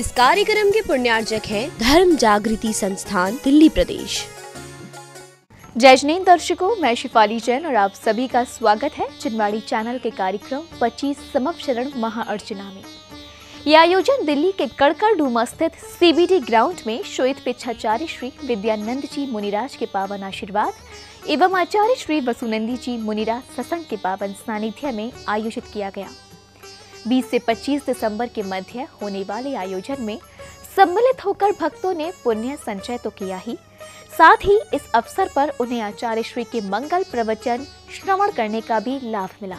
इस कार्यक्रम के पुण्यार्जक हैं धर्म जागृति संस्थान दिल्ली प्रदेश। जय जिनेंद्र दर्शकों, मैं शिफाली जैन और आप सभी का स्वागत है चिनवाड़ी चैनल के कार्यक्रम 25 समवशरण महाअर्चना में। यह आयोजन दिल्ली के कड़कड़डूमा स्थित सीबीडी ग्राउंड में श्वेत पिच्छाचार्य श्री विद्यानंद जी मुनिराज के पावन आशीर्वाद एवं आचार्य श्री वसुनंदी जी मुनिराज सत्संग के पावन सानिध्य में आयोजित किया गया। 20 से 25 दिसंबर के मध्य होने वाले आयोजन में सम्मिलित होकर भक्तों ने पुण्य संचय तो किया ही, साथ ही इस अवसर पर उन्हें आचार्य श्री के मंगल प्रवचन श्रवण करने का भी लाभ मिला।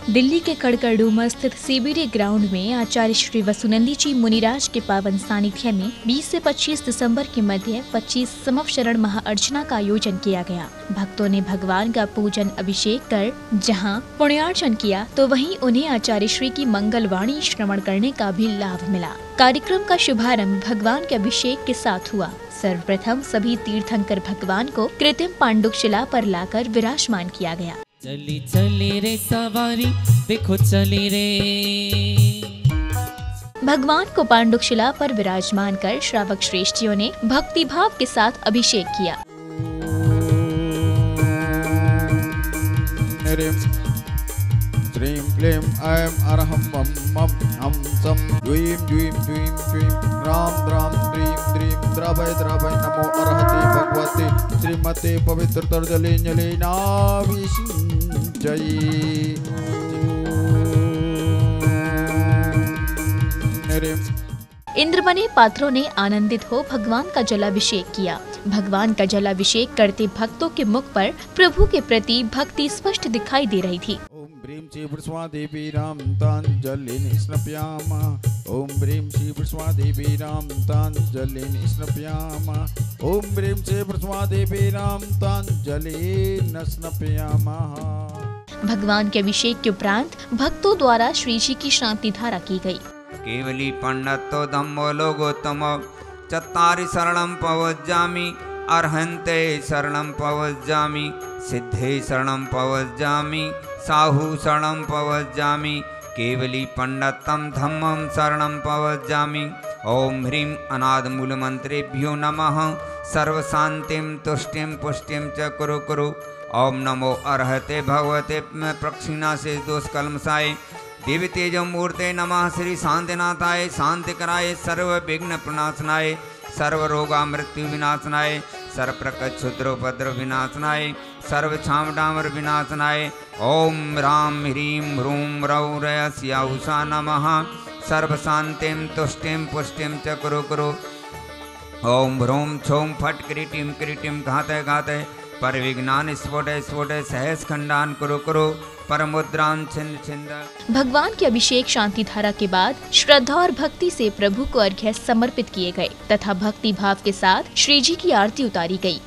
दिल्ली के कड़कड़डूमा स्थित सीबीडी ग्राउंड में आचार्य श्री वसुनंदी जी मुनिराज के पावन सानिध्य में 20 से 25 दिसंबर के मध्य 25 समवशरण महाअर्चना का आयोजन किया गया। भक्तों ने भगवान का पूजन अभिषेक कर जहां पुण्यार्चन किया तो वहीं उन्हें आचार्य श्री की मंगलवाणी श्रवण करने का भी लाभ मिला। कार्यक्रम का शुभारंभ भगवान के अभिषेक के साथ हुआ। सर्वप्रथम सभी तीर्थंकर भगवान को कृत्रिम पांडुक शिला पर लाकर विराजमान किया गया। चली चली रे सवारी देखो चली रे। भगवान को पांडुक शिला पर विराजमान कर श्रावक श्रेष्ठियों ने भक्ति भाव के साथ अभिषेक किया। Dream claim I am arham mam mam ham sam dream dream dream dream ram ram dream dream drabai drabai namo arhati bhagwati श्रीमते पवित्र तर्जले जले नाविषिंचयि। इंद्र बने पात्रों ने आनंदित हो भगवान का जलाभिषेक किया। भगवान का जलाभिषेक करते भक्तों के मुख पर प्रभु के प्रति भक्ति स्पष्ट दिखाई दे रही थी। ओम ब्रीम श्री वृषवा देवी राम तांजलिं स्नपयामा। ओम ब्रीम श्री वृषवा देवी राम तांजलिं स्नपयामा। ओम ब्रीम श्री वृषवा देवी राम तांजलिं स्नपयामा। भगवान के अभिषेक के उपरांत भक्तों द्वारा श्री जी की शांति धारा की गई। केवली पंडितो धम्मो लोगोत्तमो चत्तारि शरणं पवज्जामि अर्हन्ते शरणं पवज्जामि सिद्धे शरणं पवज्जामि साहु शरणं पवज्जामि केवली पंडितं धम्मं शरणं पवज्जामि। ओम ह्रीं अनाद मूल मंत्रेभ्यो नमः सर्वशान्तिं तुष्टिं पुष्टिं च कुरु कुरु। ओम नमो अर्हते भगवते प्रक्षिणा से दोष कलमसाय देवी तेजो मूर्ते नमः श्री शांतिनाथाय शांतिकराय सर्व विघ्न प्रणाशनाय सर्व रोगा मृत्यु विनाशनाय सर्व प्रकट क्षुद्रोपद्र विनाशनाय सर्व छाम डामर विनाशनाय। ओम राम ह्रीं ह्रूं रौ रयस्या उषा नमः सर्व शांतिं तुष्टिं पुष्टिं च कुरु कुरु। ओम ह्रूं छौं फट क्रीटिं क्रीटिं घातय घातय पर विज्ञान स्फोट स्फोट सहस खंडान कुरु कुरु परमुद्रान छिंद छिंद। भगवान के अभिषेक शांति धारा के बाद श्रद्धा और भक्ति से प्रभु को अर्घ्य समर्पित किए गए तथा भक्ति भाव के साथ श्री जी की आरती उतारी गई।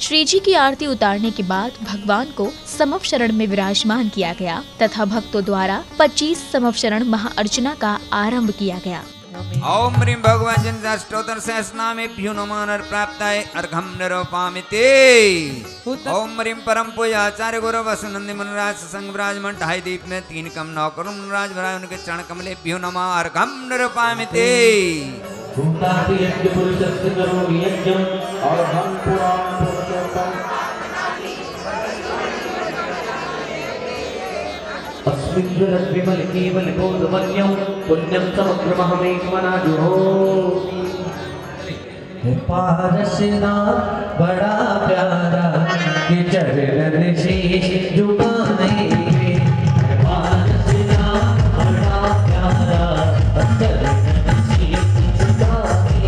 श्री जी की आरती उतारने के बाद भगवान को समवशरण में विराजमान किया गया तथा भक्तों द्वारा 25 समवशरण महाअर्चना का आरंभ किया गया। ओम ह्रीं भगवान जन अष्टोत्तर सहस्रनामेभ्यो नमः प्राप्ताय अर्घं निरूपयामि ते। ओम ह्रीं परम पूज्य आचार्य गुरु वसुनंदी मुनिराज सत्संग विराजमान ढाई दीप में 3 कम 9 करोड़ मुनिराज भराय उनके चरण कमलेभ्यो नमः अर्घं निरूपयामि ते। अस्मिन् केवल बोधवन्यं पुण्यं समग्रमहमेकमनाजुहो। पारसनाथ बड़ा प्यारा ये चरण शीश झुकाए। पारसनाथ बड़ा प्यारा चरण शीश झुकाए।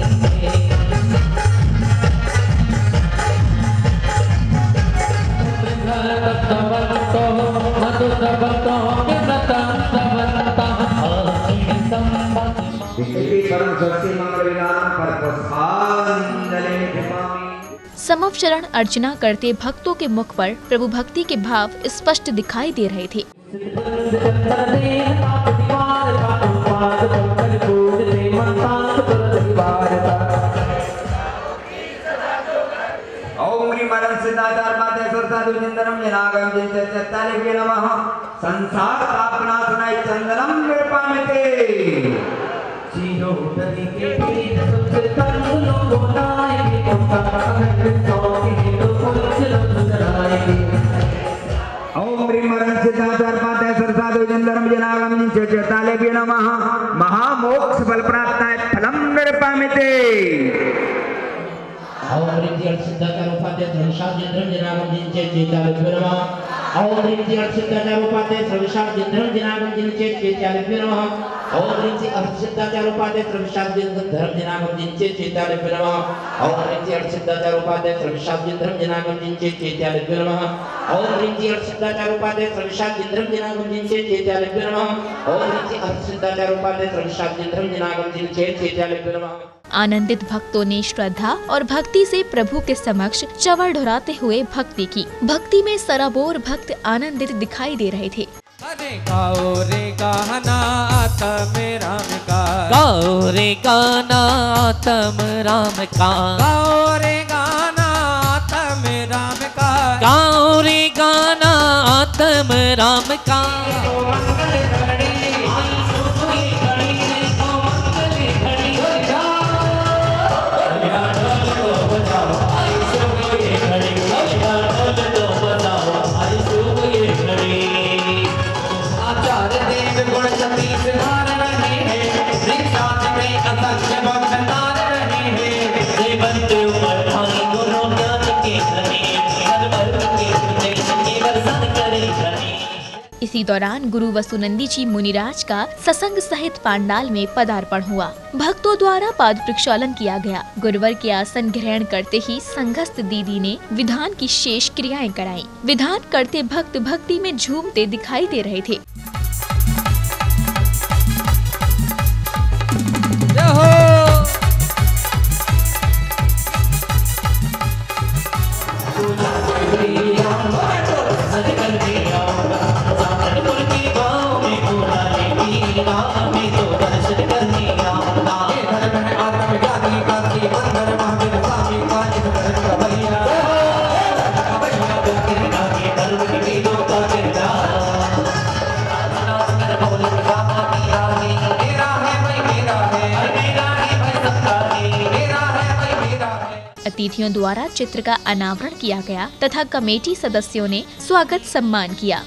मधुर परम स्वस्ति मंगल विधानम पर पुष्पांजलि निधिपामि। समवचरण अर्चना करते भक्तों के मुख पर प्रभु भक्ति के भाव स्पष्ट दिखाई दे रहे थे। ओम ह्रीं परम सिद्धाचार पादेश्वर साधु चिंतनम जनागम जिनते चत्तालिभ्यो नमः। संसार पापनाशनाय चंदनम निर्पामिते। चिरोदरि के पीठ सुख तंगुलो गोनाए ओम ह्रीं परम सिद्धाचार पादेश्वर साधु चिंतनम जनागम जिनते चत्तालिभ्यो नमः। महामोक्ष फल प्राप्ताय फलम निर्पामिते। ओम ह्रीं सिद्धाचार उपाध्याय सर्वशास्त्र जिंद्रम जनागम जिनचे चेतालिभ्यो नमः। ओम ह्रीं सिद्धाचार उपाध्याय सर्वशास्त्र जिंद्रम जनागम जिनचे चेतालिभ्यो नमः। ओम ह्रीं सिद्धाचार उपाध्याय सर्वशास्त्र जिंद्रम जनागम जिनचे चेतालिभ्यो नमः। ओम ह्रीं सिद्धाचार उपाध्याय सर्वशास्त्र जिंद्रम जनागम जिनचे चेतालिभ्यो नमः। ओम ह्रीं सिद्धाचार उपाध्याय सर्वशास्त्र जिंद्रम जनागम जिनचे चेतालिभ्यो नमः। ओम ह्रीं सिद्धाचार उपाध्याय सर्वशास्त्र जिंद्रम जनागम जिनचे चेतालिभ्यो नमः। आनंदित भक्तों ने श्रद्धा और भक्ति से प्रभु के समक्ष चवर ढुराते हुए भक्ति की। भक्ति में सराबोर भक्त आनंदित दिखाई दे रहे थे। अरे गाओ रे गाना आत्म राम का, गाओ रे गाना आत्म राम का, गाओ रे गाना आत्म राम का, गाओ रे गाना आत्म राम का। इसी दौरान गुरु वसुनंदी जी मुनिराज का ससंग सहित पांडाल में पदार्पण हुआ। भक्तों द्वारा पाद प्रक्षालन किया गया। गुरुवर के आसन ग्रहण करते ही संघस्थ दीदी ने विधान की शेष क्रियाएं कराई। विधान करते भक्त भक्ति में झूमते दिखाई दे रहे थे। अतिथियों द्वारा चित्र का अनावरण किया गया तथा कमेटी सदस्यों ने स्वागत सम्मान किया।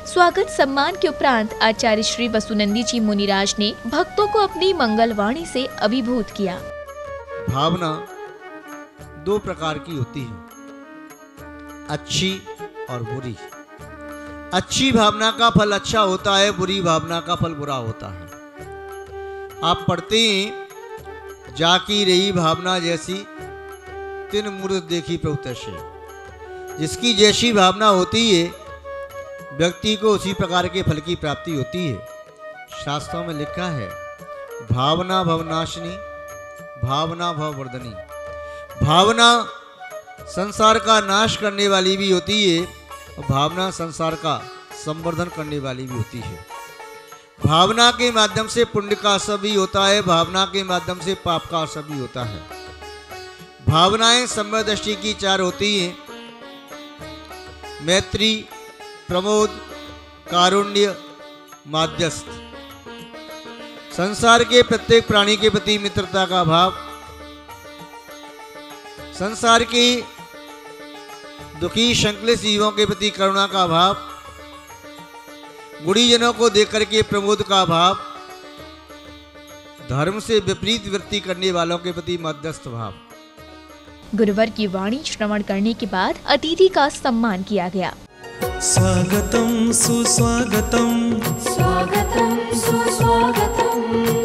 स्वागत सम्मान के उपरांत आचार्य श्री वसुनंदी जी मुनिराज ने भक्तों को अपनी मंगलवाणी से अभिभूत किया। भावना दो प्रकार की होती है, अच्छी और बुरी। अच्छी भावना का फल अच्छा होता है, बुरी भावना का फल बुरा होता है। आप पढ़ते हैं, जाकी रही भावना जैसी तिन मूर्त देखी प्रभु तैसी। जिसकी जैसी भावना होती है व्यक्ति को उसी प्रकार के फल की प्राप्ति होती है। शास्त्रों में लिखा है, भावना भवनाशिनी भावना भववर्धनी। भावना संसार का नाश करने वाली भी होती है और भावना संसार का संवर्धन करने वाली भी होती है। भावना के माध्यम से पुण्य का असर भी होता है, भावना के माध्यम से पाप का असर भी होता है। भावनाएं समय दृष्टि की चार होती हैं, मैत्री, प्रमोद, कारुण्य, माध्यस्थ। संसार के प्रत्येक प्राणी के प्रति मित्रता का भाव, संसार के दुखी संकलित जीवों के प्रति करुणा का भाव, गुणीजनों को देख करके प्रमोद का भाव, धर्म से विपरीत वृत्ति करने वालों के प्रति मध्यस्थ भाव। गुरुवर की वाणी श्रवण करने के बाद अतिथि का सम्मान किया गया। स्वागतम सुस्वागतम, स्वागतम सुस्वागतम,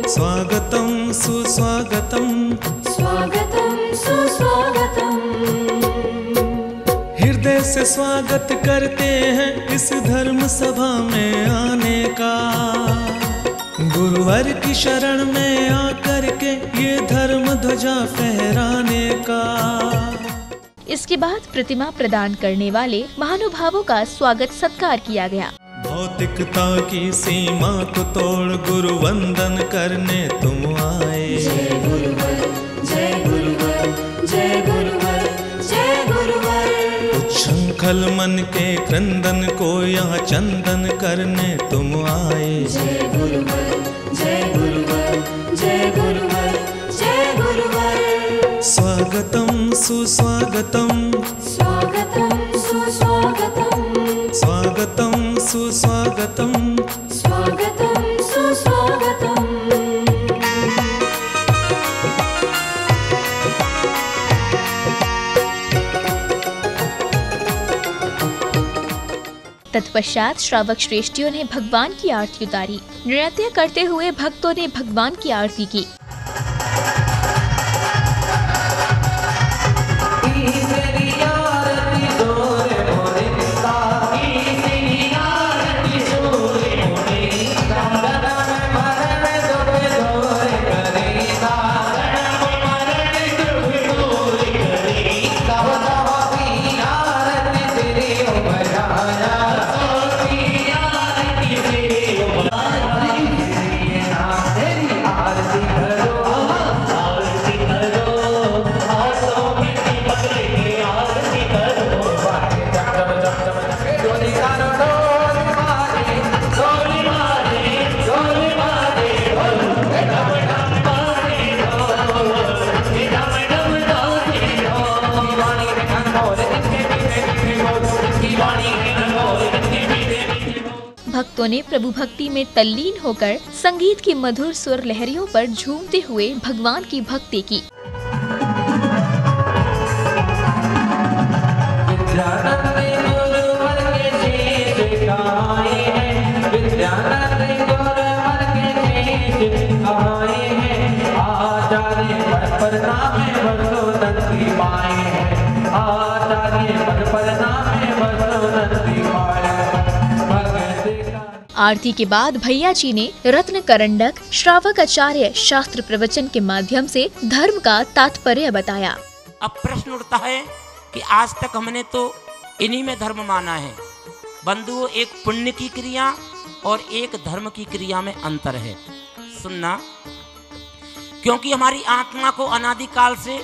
स्वागतम सुस्वागतम, स्वागतम सुस्वागतम। हृदय से स्वागत करते हैं इस धर्म सभा में आने का। गुरुवर की शरण में आकर के ये धर्म ध्वजा फहराने का। इसके बाद प्रतिमा प्रदान करने वाले महानुभावों का स्वागत सत्कार किया गया। भौतिकता की सीमा को तोड़ गुरु वंदन करने तुम आए। जय गुरुवर, जय गुरुवर, जय गुरुवर, जय गुरुवर। उच्छृंखल मन के क्रंदन को यहाँ चंदन करने तुम आए। जय गुरुवर, जय गुरुवर, जय गुरुवर, जय गुरुवर। स्वागतम सुस्वागतम, स्वागतम सुस्वागतम, स्वागतम सुस्वागतम, स्वागतम सुस्वागतम। तत्पश्चात श्रावक श्रेष्ठियों ने भगवान की आरती उतारी। नृत्य करते हुए भक्तों ने भगवान की आरती की। भक्तों ने प्रभु भक्ति में तल्लीन होकर संगीत की मधुर सुर लहरियों पर झूमते हुए भगवान की भक्ति की। आरती के बाद भैया जी ने रत्न करंडक श्रावक आचार्य शास्त्र प्रवचन के माध्यम से धर्म का तात्पर्य बताया। अब प्रश्न उठता है कि आज तक हमने तो इन्हीं में धर्म माना है। बंधुओं, एक पुण्य की क्रिया और एक धर्म की क्रिया में अंतर है। सुनना, क्योंकि हमारी आत्मा को अनादिकाल से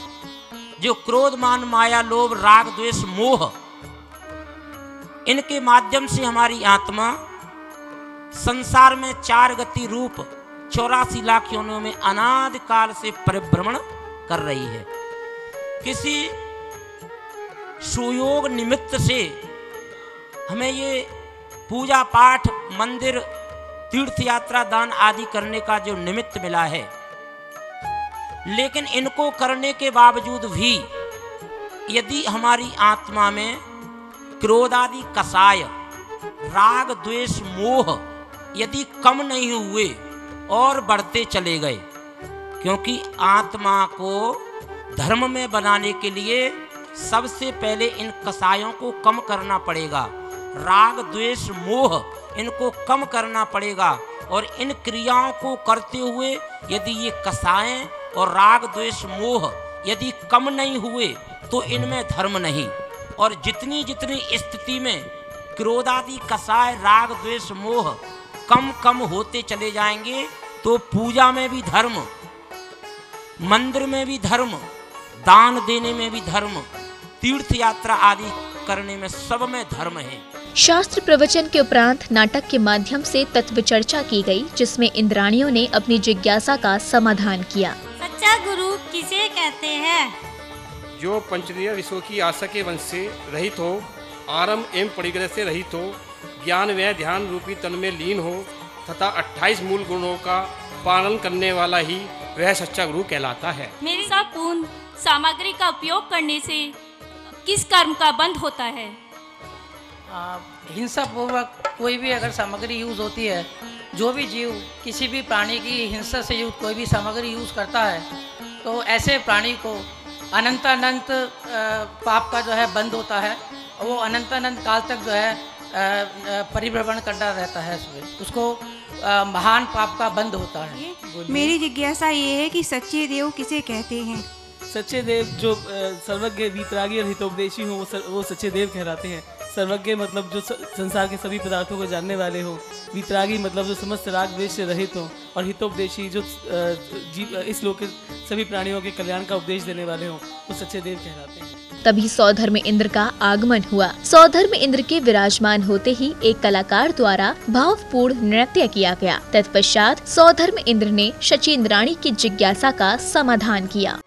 जो क्रोध मान माया लोभ राग द्वेष मोह, इनके माध्यम से हमारी आत्मा संसार में 4 गति रूप 84 लाख योनियों में अनादिकाल से परिभ्रमण कर रही है। किसी सुयोग निमित्त से हमें ये पूजा पाठ मंदिर तीर्थ यात्रा दान आदि करने का जो निमित्त मिला है, लेकिन इनको करने के बावजूद भी यदि हमारी आत्मा में क्रोध आदि कसाय राग द्वेष मोह यदि कम नहीं हुए और बढ़ते चले गए, क्योंकि आत्मा को धर्म में बनाने के लिए सबसे पहले इन कसायों को कम करना पड़ेगा। राग द्वेष मोह इनको कम करना पड़ेगा, और इन क्रियाओं को करते हुए यदि ये कसाएं और राग द्वेष मोह यदि कम नहीं हुए तो इनमें धर्म नहीं। और जितनी जितनी स्थिति में क्रोधादि कसाय राग द्वेष मोह कम कम होते चले जाएंगे तो पूजा में भी धर्म, मंदिर में भी धर्म, दान देने में भी धर्म, तीर्थ यात्रा आदि करने में सब में धर्म है। शास्त्र प्रवचन के उपरांत नाटक के माध्यम से तत्व चर्चा की गई, जिसमें इंद्राणियों ने अपनी जिज्ञासा का समाधान किया। सच्चा गुरु किसे कहते हैं? जो पंचेंद्रिय विषयों की आशा के वंश से रहित हो, आरंभ एवं परिग्रह से रहित हो, ज्ञान व ध्यान रूपी तन में लीन हो तथा 28 मूल गुणों का पालन करने वाला ही वह सच्चा गुरु कहलाता है। मेरी सब पूर्ण सामग्री का उपयोग करने से किस कर्म का बंध होता है? हिंसा पूर्वक कोई भी अगर सामग्री यूज़ होती है, जो भी जीव किसी भी प्राणी की हिंसा से युक्त कोई भी सामग्री यूज़ करता है, तो ऐसे प्राणी को अनंत पाप का जो है बंद होता है और वो अनंत काल तक जो है परिभ्रमण करता रहता है। उसको महान पाप का बंद होता है। मेरी जिज्ञासा ये है कि सच्चे देव किसे कहते हैं? सच्चे देव जो सर्वज्ञ, वीतरागी और हितोपदेशी हो वो सच्चे देव कहलाते हैं। सर्वज्ञ मतलब जो संसार के सभी पदार्थों को जानने वाले हो, वीतरागी मतलब जो समस्त राग द्वेष से रहित हो, और हितोपदेशी जो इस लोक के सभी प्राणियों के कल्याण का उपदेश देने वाले हो, वो सच्चे देव कहलाते हैं। तभी सौधर्म इंद्र का आगमन हुआ। सौधर्म इंद्र के विराजमान होते ही एक कलाकार द्वारा भावपूर्ण नृत्य किया गया। तत्पश्चात सौधर्म इंद्र ने शचींद्राणी की जिज्ञासा का समाधान किया।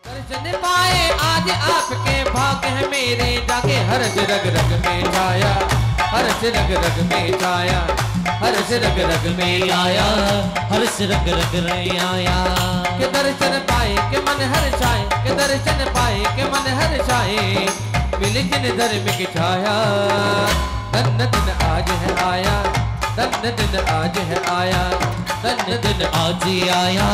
आज आपके भाग है मेरे, जाके हर्ष रग रग में छाया, हर्ष रग रग में छाया, हर्ष रग रग में आया, हर्ष रग रग में आया। के दर्शन पाए के मन हर्षाए, के दर्शन पाए के मन हर्षाए, मिले जिन धर्म की छाया। धन्य दिन आज है आया, धन्य दिन आज है आया, धन्य दिन आज ही आया।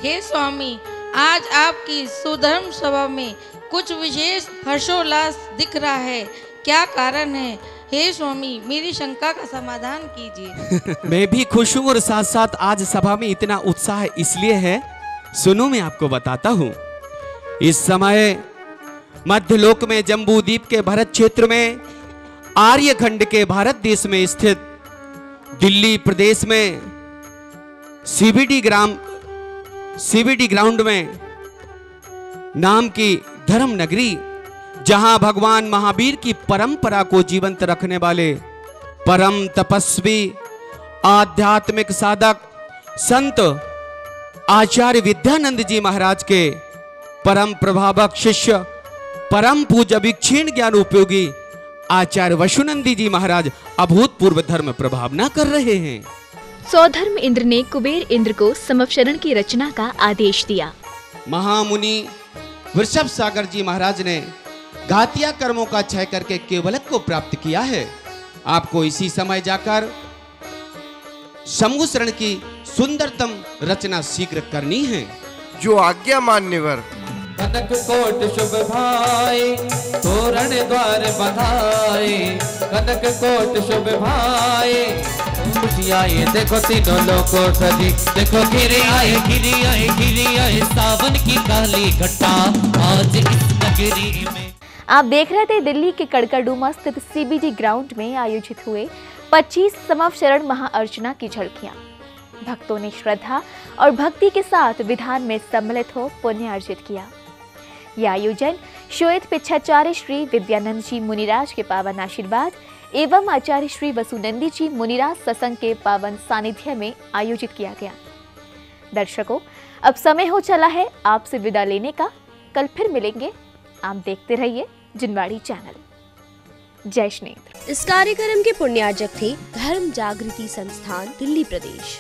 हे स्वामी, आज आपकी सुधर्म सभा में कुछ विशेष हर्षोल्लास दिख रहा है, क्या कारण है? हे स्वामी, मेरी शंका का समाधान कीजिए। मैं भी खुश हूँ और साथ साथ आज सभा में इतना उत्साह इसलिए है, सुनो मैं आपको बताता हूँ। इस समय मध्यलोक में जम्बूद्वीप के भरत क्षेत्र में, आर्यखंड के भारत देश में स्थित दिल्ली प्रदेश में सीबीडी ग्राउंड में नाम की धर्म नगरी, जहां भगवान महावीर की परंपरा को जीवंत रखने वाले परम तपस्वी आध्यात्मिक साधक संत आचार्य विद्यानंद जी महाराज के परम प्रभावक शिष्य परम पूज्य विक्षीण ज्ञान उपयोगी आचार्य वसुनंदी जी महाराज अभूतपूर्व धर्म प्रभावना कर रहे हैं। सौधर्म इंद्र ने कुबेर इंद्र को समवशरण की रचना का आदेश दिया। महामुनि वृषभ सागर जी महाराज ने घातिया कर्मों का क्षय करके केवलक को प्राप्त किया है। आपको इसी समय जाकर शंभु शरण की सुंदरतम रचना शीघ्र करनी है। जो आज्ञा मान्यवर। कनक कोट शुभ भाई, तोरण द्वार बधाए, कनक कोट शुभ भाई, खुशियाए देखो तीनों लोगों सजी, देखो घिरे आए घिरी आए घिरी आए, सावन की काली घटा आज इस नगरी में। आप देख रहे थे दिल्ली के कड़कड़डूमा स्थित सीबीडी ग्राउंड में आयोजित हुए 25 समवशरण महाअर्चना की झलकियां। भक्तों ने श्रद्धा और भक्ति के साथ विधान में सम्मिलित हो पुण्य अर्जित किया। यह आयोजन श्वेत पिच्छाचार्य श्री विद्यानंद जी मुनिराज के पावन आशीर्वाद एवं आचार्य श्री वसुनंदी जी मुनिराज सत्संग के पावन सानिध्य में आयोजित किया गया। दर्शकों, अब समय हो चला है आपसे विदा लेने का। कल फिर मिलेंगे। आप देखते रहिए जिनवाड़ी चैनल। जय श्री नेत्र। इस कार्यक्रम के पुण्यार्जक थे धर्म जागृति संस्थान दिल्ली प्रदेश।